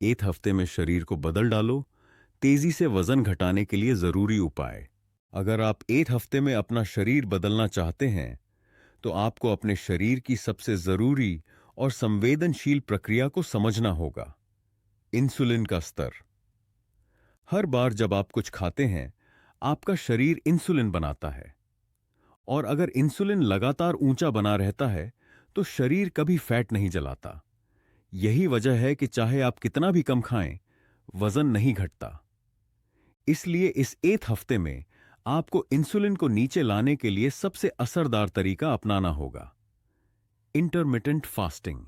एक हफ्ते में शरीर को बदल डालो। तेजी से वजन घटाने के लिए जरूरी उपाय। अगर आप एक हफ्ते में अपना शरीर बदलना चाहते हैं तो आपको अपने शरीर की सबसे जरूरी और संवेदनशील प्रक्रिया को समझना होगा। इंसुलिन का स्तर। हर बार जब आप कुछ खाते हैं, आपका शरीर इंसुलिन बनाता है। और अगर इंसुलिन लगातार ऊंचा बना रहता है तो शरीर कभी फैट नहीं जलाता। यही वजह है कि चाहे आप कितना भी कम खाएं, वजन नहीं घटता। इसलिए इस एक हफ्ते में आपको इंसुलिन को नीचे लाने के लिए सबसे असरदार तरीका अपनाना होगा। Intermittent fasting.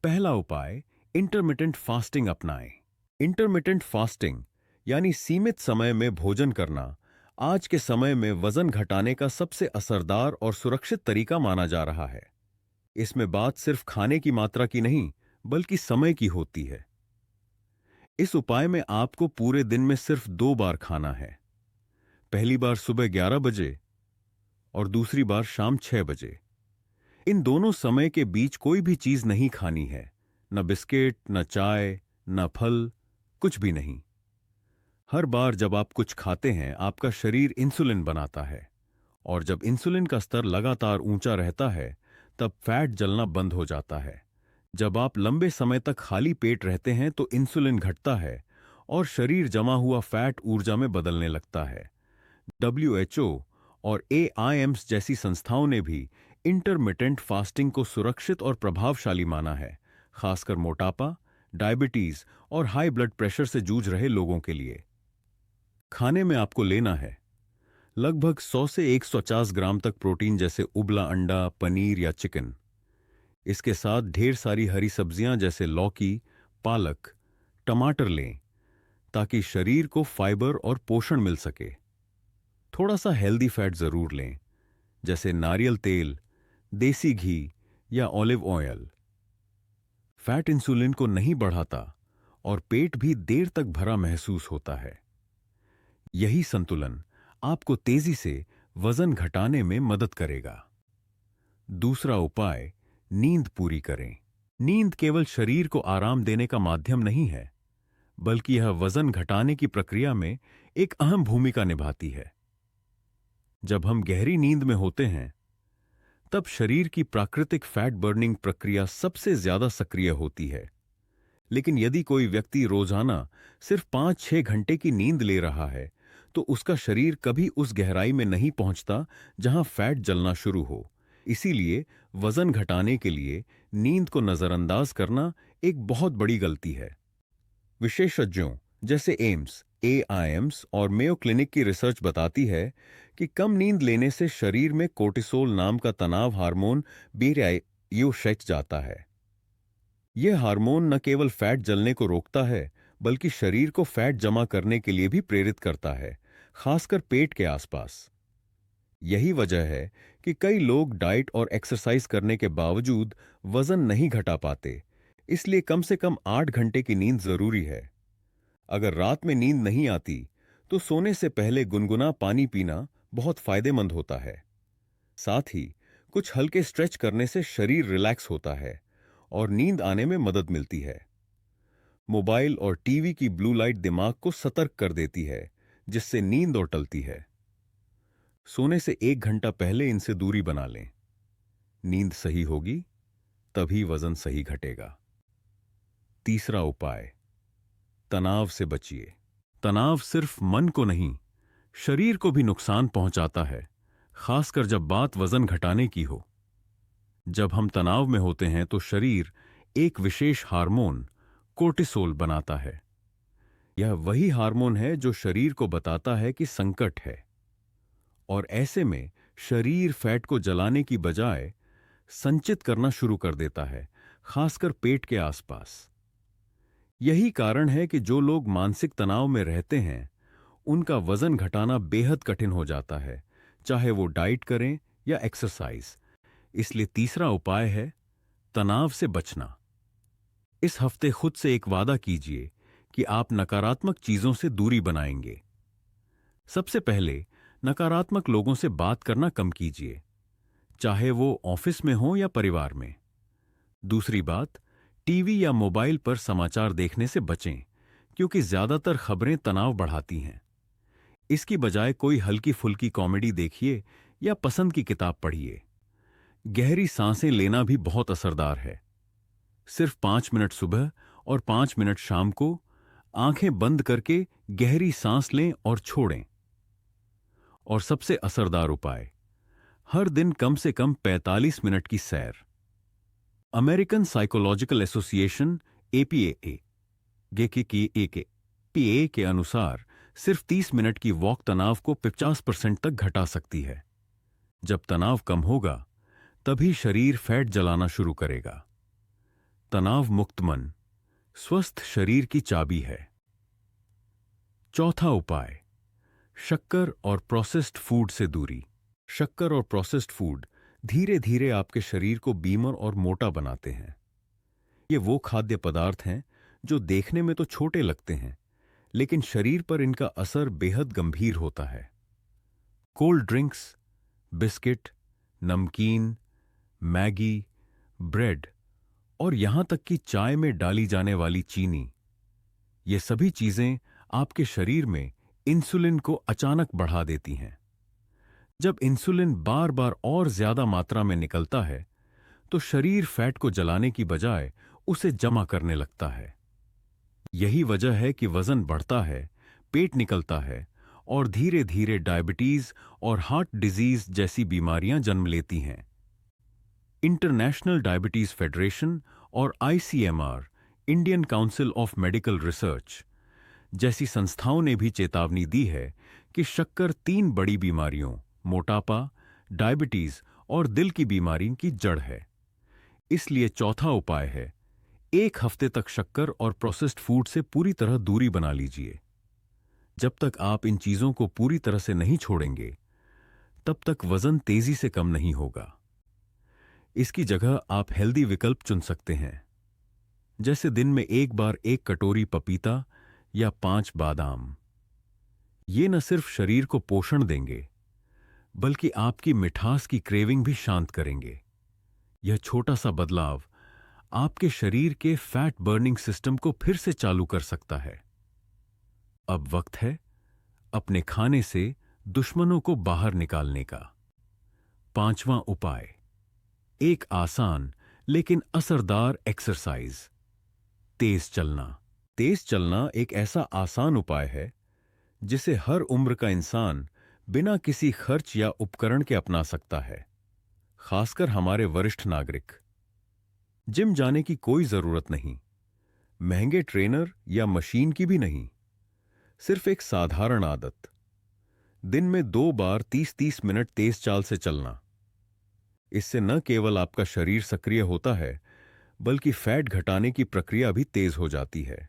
पहला उपाय, इंटरमिटेंट फास्टिंग अपनाएं। इंटरमिटेंट फास्टिंग यानी सीमित समय में भोजन करना आज के समय में वजन घटाने का सबसे असरदार और सुरक्षित तरीका माना जा रहा है। इसमें बात सिर्फ खाने की मात्रा की नहीं, बल्कि समय की होती है। इस उपाय में आपको पूरे दिन में सिर्फ 2 बार खाना है। पहली बार सुबह 11 बजे और दूसरी बार शाम 6 बजे। इन दोनों समय के बीच कोई भी चीज नहीं खानी है। न बिस्किट, न चाय, न फल, कुछ भी नहीं। हर बार जब आप कुछ खाते हैं, आपका शरीर इंसुलिन बनाता है। और जब इंसुलिन का स्तर लगातार ऊंचा रहता है, तब फैट जलना बंद हो जाता है। जब आप लंबे समय तक खाली पेट रहते हैं तो इंसुलिन घटता है और शरीर जमा हुआ फैट ऊर्जा में बदलने लगता है। WHO और AIIMS जैसी संस्थाओं ने भी इंटरमिटेंट फास्टिंग को सुरक्षित और प्रभावशाली माना है, खासकर मोटापा, डायबिटीज और हाई ब्लड प्रेशर से जूझ रहे लोगों के लिए। खाने में आपको लेना है लगभग 100 से 150 ग्राम तक प्रोटीन, जैसे उबला अंडा, पनीर या चिकन। इसके साथ ढेर सारी हरी सब्जियां जैसे लौकी, पालक, टमाटर लें, ताकि शरीर को फाइबर और पोषण मिल सके। थोड़ा सा हेल्दी फैट जरूर लें, जैसे नारियल तेल, देसी घी या ऑलिव ऑयल। फैट इंसुलिन को नहीं बढ़ाता और पेट भी देर तक भरा महसूस होता है। यही संतुलन आपको तेजी से वजन घटाने में मदद करेगा। दूसरा उपाय, नींद पूरी करें। नींद केवल शरीर को आराम देने का माध्यम नहीं है, बल्कि यह वजन घटाने की प्रक्रिया में एक अहम भूमिका निभाती है। जब हम गहरी नींद में होते हैं, तब शरीर की प्राकृतिक फैट बर्निंग प्रक्रिया सबसे ज्यादा सक्रिय होती है। लेकिन यदि कोई व्यक्ति रोजाना सिर्फ 5-6 घंटे की नींद ले रहा है, तो उसका शरीर कभी उस गहराई में नहीं पहुंचता जहां फैट जलना शुरू हो। इसीलिए वजन घटाने के लिए नींद को नजरअंदाज करना एक बहुत बड़ी गलती है। विशेषज्ञों जैसे एम्स, AIIMS और मेयो क्लिनिक की रिसर्च बताती है कि कम नींद लेने से शरीर में कोर्टिसोल नाम का तनाव हार्मोन बढ़ जाता है। यह हार्मोन न केवल फैट जलने को रोकता है, बल्कि शरीर को फैट जमा करने के लिए भी प्रेरित करता है, खासकर पेट के आसपास। यही वजह है कि कई लोग डाइट और एक्सरसाइज करने के बावजूद वजन नहीं घटा पाते। इसलिए कम से कम 8 घंटे की नींद जरूरी है। अगर रात में नींद नहीं आती, तो सोने से पहले गुनगुना पानी पीना बहुत फायदेमंद होता है। साथ ही कुछ हल्के स्ट्रेच करने से शरीर रिलैक्स होता है और नींद आने में मदद मिलती है। मोबाइल और टीवी की ब्लू लाइट दिमाग को सतर्क कर देती है, जिससे नींद और टलती है। सोने से 1 घंटा पहले इनसे दूरी बना लें। नींद सही होगी, तभी वजन सही घटेगा। तीसरा उपाय, तनाव से बचिए। तनाव सिर्फ मन को नहीं, शरीर को भी नुकसान पहुंचाता है, खासकर जब बात वजन घटाने की हो। जब हम तनाव में होते हैं तो शरीर एक विशेष हार्मोन, कोर्टिसोल बनाता है। यह वही हार्मोन है जो शरीर को बताता है कि संकट है। और ऐसे में शरीर फैट को जलाने की बजाय संचित करना शुरू कर देता है, खासकर पेट के आसपास। यही कारण है कि जो लोग मानसिक तनाव में रहते हैं, उनका वजन घटाना बेहद कठिन हो जाता है, चाहे वो डाइट करें या एक्सरसाइज। इसलिए तीसरा उपाय है तनाव से बचना। इस हफ्ते खुद से एक वादा कीजिए कि आप नकारात्मक चीजों से दूरी बनाएंगे। सबसे पहले नकारात्मक लोगों से बात करना कम कीजिए, चाहे वो ऑफिस में हो या परिवार में। दूसरी बात, टीवी या मोबाइल पर समाचार देखने से बचें, क्योंकि ज्यादातर खबरें तनाव बढ़ाती हैं। इसकी बजाय कोई हल्की फुल्की कॉमेडी देखिए या पसंद की किताब पढ़िए। गहरी सांसें लेना भी बहुत असरदार है। सिर्फ 5 मिनट सुबह और 5 मिनट शाम को आंखें बंद करके गहरी सांस लें और छोड़ें। और सबसे असरदार उपाय, हर दिन कम से कम 45 मिनट की सैर। अमेरिकन साइकोलॉजिकल एसोसिएशन एपीए के अनुसार सिर्फ 30 मिनट की वॉक तनाव को 50% तक घटा सकती है। जब तनाव कम होगा, तभी शरीर फैट जलाना शुरू करेगा। तनाव मुक्त मन स्वस्थ शरीर की चाबी है। चौथा उपाय, शक्कर और प्रोसेस्ड फूड से दूरी। शक्कर और प्रोसेस्ड फूड धीरे धीरे आपके शरीर को बीमार और मोटा बनाते हैं। ये वो खाद्य पदार्थ हैं जो देखने में तो छोटे लगते हैं, लेकिन शरीर पर इनका असर बेहद गंभीर होता है। कोल्ड ड्रिंक्स, बिस्किट, नमकीन, मैगी, ब्रेड और यहां तक कि चाय में डाली जाने वाली चीनी, ये सभी चीजें आपके शरीर में इंसुलिन को अचानक बढ़ा देती हैं। जब इंसुलिन बार बार और ज्यादा मात्रा में निकलता है, तो शरीर फैट को जलाने की बजाय उसे जमा करने लगता है। यही वजह है कि वजन बढ़ता है, पेट निकलता है और धीरे धीरे डायबिटीज और हार्ट डिजीज जैसी बीमारियां जन्म लेती हैं। इंटरनेशनल डायबिटीज फेडरेशन और ICMR, Indian council of medical research जैसी संस्थाओं ने भी चेतावनी दी है कि शक्कर 3 बड़ी बीमारियों मोटापा, डायबिटीज और दिल की बीमारी की जड़ है। इसलिए चौथा उपाय है, 1 हफ्ते तक शक्कर और प्रोसेस्ड फूड से पूरी तरह दूरी बना लीजिए। जब तक आप इन चीजों को पूरी तरह से नहीं छोड़ेंगे, तब तक वजन तेजी से कम नहीं होगा। इसकी जगह आप हेल्दी विकल्प चुन सकते हैं, जैसे दिन में एक बार 1 कटोरी पपीता या 5 बादाम। ये न सिर्फ शरीर को पोषण देंगे, बल्कि आपकी मिठास की क्रेविंग भी शांत करेंगे। यह छोटा सा बदलाव आपके शरीर के फैट बर्निंग सिस्टम को फिर से चालू कर सकता है। अब वक्त है अपने खाने से दुश्मनों को बाहर निकालने का। 5वां उपाय, एक आसान लेकिन असरदार एक्सरसाइज, तेज चलना। तेज चलना एक ऐसा आसान उपाय है जिसे हर उम्र का इंसान बिना किसी खर्च या उपकरण के अपना सकता है, खासकर हमारे वरिष्ठ नागरिक। जिम जाने की कोई जरूरत नहीं, महंगे ट्रेनर या मशीन की भी नहीं, सिर्फ एक साधारण आदत, दिन में 2 बार 30-30 मिनट तेज चाल से चलना। इससे न केवल आपका शरीर सक्रिय होता है, बल्कि फैट घटाने की प्रक्रिया भी तेज हो जाती है।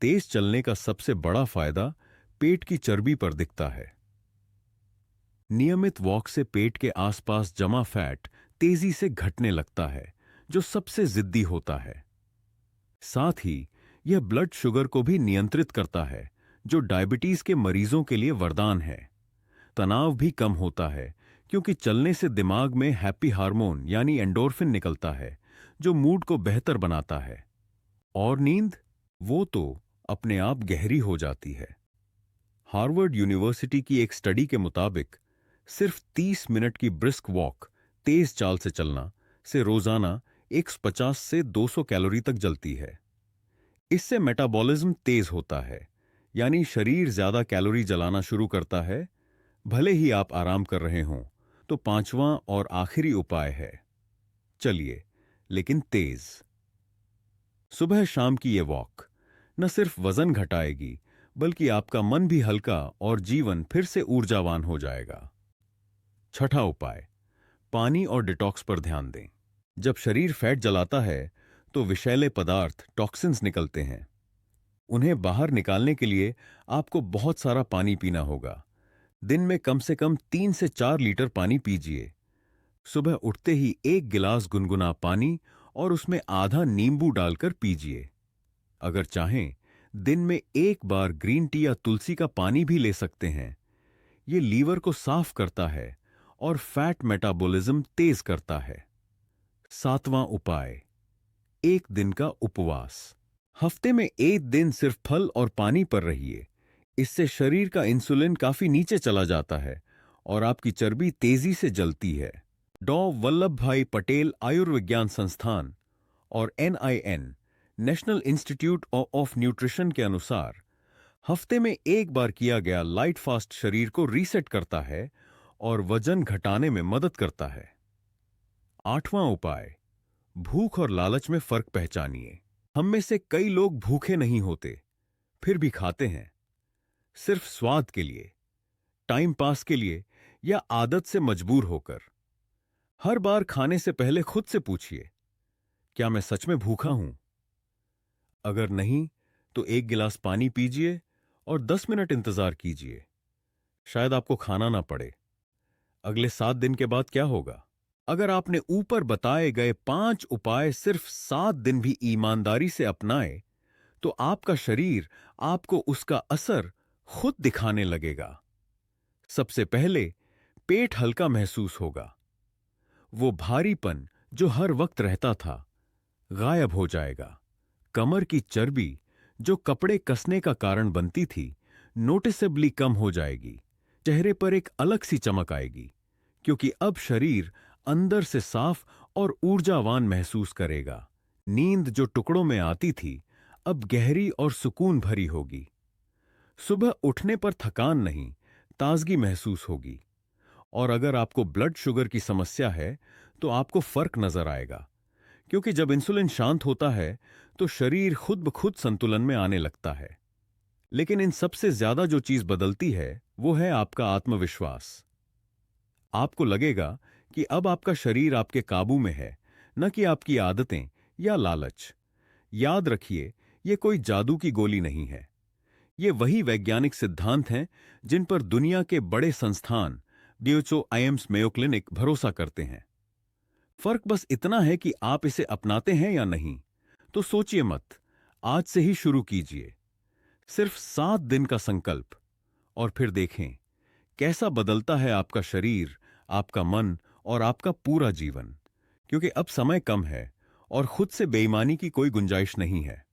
तेज चलने का सबसे बड़ा फायदा पेट की चर्बी पर दिखता है। नियमित वॉक से पेट के आसपास जमा फैट तेजी से घटने लगता है, जो सबसे जिद्दी होता है। साथ ही यह ब्लड शुगर को भी नियंत्रित करता है, जो डायबिटीज के मरीजों के लिए वरदान है। तनाव भी कम होता है, क्योंकि चलने से दिमाग में हैप्पी हार्मोन यानी एंडोर्फिन निकलता है, जो मूड को बेहतर बनाता है। और नींद, वो तो अपने आप गहरी हो जाती है। हार्वर्ड यूनिवर्सिटी की एक स्टडी के मुताबिक सिर्फ 30 मिनट की ब्रिस्क वॉक, तेज चाल से चलना से रोजाना 150 से 200 कैलोरी तक जलती है। इससे मेटाबॉलिज्म तेज होता है, यानी शरीर ज्यादा कैलोरी जलाना शुरू करता है, भले ही आप आराम कर रहे हों। तो 5वां और आखिरी उपाय है, चलिए लेकिन तेज। सुबह शाम की ये वॉक न सिर्फ वजन घटाएगी, बल्कि आपका मन भी हल्का और जीवन फिर से ऊर्जावान हो जाएगा। छठा उपाय, पानी और डिटॉक्स पर ध्यान दें। जब शरीर फैट जलाता है, तो विषैले पदार्थ टॉक्सिन्स निकलते हैं। उन्हें बाहर निकालने के लिए आपको बहुत सारा पानी पीना होगा। दिन में कम से कम 3 से 4 लीटर पानी पीजिए। सुबह उठते ही 1 गिलास गुनगुना पानी और उसमें आधा नींबू डालकर पीजिए। अगर चाहें, दिन में 1 बार ग्रीन टी या तुलसी का पानी भी ले सकते हैं। ये लीवर को साफ करता है और फैट मेटाबॉलिज्म तेज करता है। 7वां उपाय, एक दिन का उपवास। हफ्ते में एक दिन सिर्फ फल और पानी पर रहिए। इससे शरीर का इंसुलिन काफी नीचे चला जाता है और आपकी चर्बी तेजी से जलती है। डॉ वल्लभ भाई पटेल आयुर्विज्ञान संस्थान और NIN national institute of nutrition के अनुसार हफ्ते में एक बार किया गया लाइट फास्ट शरीर को रीसेट करता है और वजन घटाने में मदद करता है। 8वां उपाय, भूख और लालच में फर्क पहचानिए। हम में से कई लोग भूखे नहीं होते, फिर भी खाते हैं, सिर्फ स्वाद के लिए, टाइम पास के लिए या आदत से मजबूर होकर। हर बार खाने से पहले खुद से पूछिए, क्या मैं सच में भूखा हूं? अगर नहीं, तो एक गिलास पानी पीजिए और 10 मिनट इंतजार कीजिए। शायद आपको खाना ना पड़े। अगले 7 दिन के बाद क्या होगा? अगर आपने ऊपर बताए गए 5 उपाय सिर्फ 7 दिन भी ईमानदारी से अपनाए, तो आपका शरीर आपको उसका असर खुद दिखाने लगेगा। सबसे पहले, पेट हल्का महसूस होगा। वो भारीपन जो हर वक्त रहता था, गायब हो जाएगा। कमर की चर्बी जो कपड़े कसने का कारण बनती थी, नोटिसेबली कम हो जाएगी। चेहरे पर एक अलग सी चमक आएगी, क्योंकि अब शरीर अंदर से साफ और ऊर्जावान महसूस करेगा। नींद जो टुकड़ों में आती थी, अब गहरी और सुकून भरी होगी। सुबह उठने पर थकान नहीं, ताजगी महसूस होगी। और अगर आपको ब्लड शुगर की समस्या है, तो आपको फर्क नजर आएगा, क्योंकि जब इंसुलिन शांत होता है तो शरीर खुद ब खुद संतुलन में आने लगता है। लेकिन इन सबसे ज्यादा जो चीज बदलती है, वो है आपका आत्मविश्वास। आपको लगेगा कि अब आपका शरीर आपके काबू में है, न कि आपकी आदतें या लालच। याद रखिए, ये कोई जादू की गोली नहीं है। ये वही वैज्ञानिक सिद्धांत हैं जिन पर दुनिया के बड़े संस्थान WHO, IIMS, मेयो क्लिनिक भरोसा करते हैं। फर्क बस इतना है कि आप इसे अपनाते हैं या नहीं। तो सोचिए मत, आज से ही शुरू कीजिए। सिर्फ 7 दिन का संकल्प, और फिर देखें कैसा बदलता है आपका शरीर, आपका मन और आपका पूरा जीवन। क्योंकि अब समय कम है और खुद से बेईमानी की कोई गुंजाइश नहीं है।